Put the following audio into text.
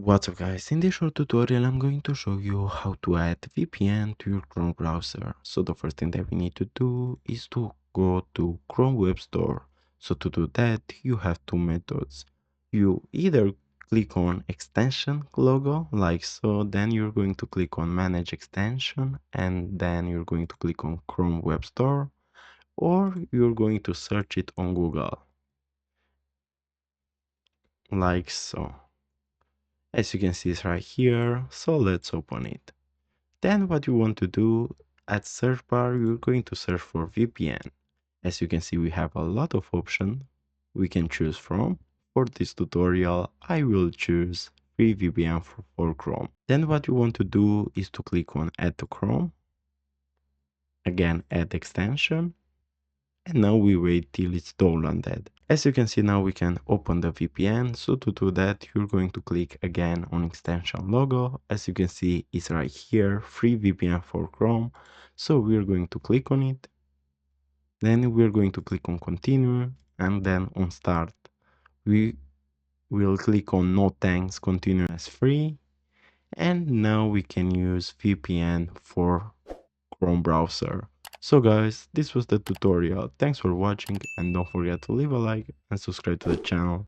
What's up guys, in this short tutorial I'm going to show you how to add VPN to your Chrome browser. So the first thing that we need to do is to go to Chrome Web Store. So to do that you have two methods. You either click on extension logo like so, then you're going to click on manage extension and then you're going to click on Chrome Web Store, or you're going to search it on Google like so. As you can see, it's right here, so let's open it. Then what you want to do, at search bar you're going to search for VPN. As you can see, we have a lot of options we can choose from. For this tutorial I will choose free VPN for Chrome. Then what you want to do is to click on add to Chrome, again add extension, and now we wait till it's downloaded. As you can see, now we can open the VPN. So to do that you're going to click again on extension logo. As you can see, it's right here, free VPN for Chrome. So we're going to click on it, then we're going to click on continue and then on start. We will click on no thanks, continue as free, and now we can use VPN for Chrome browser. So guys, this was the tutorial. Thanks for watching and don't forget to leave a like and subscribe to the channel.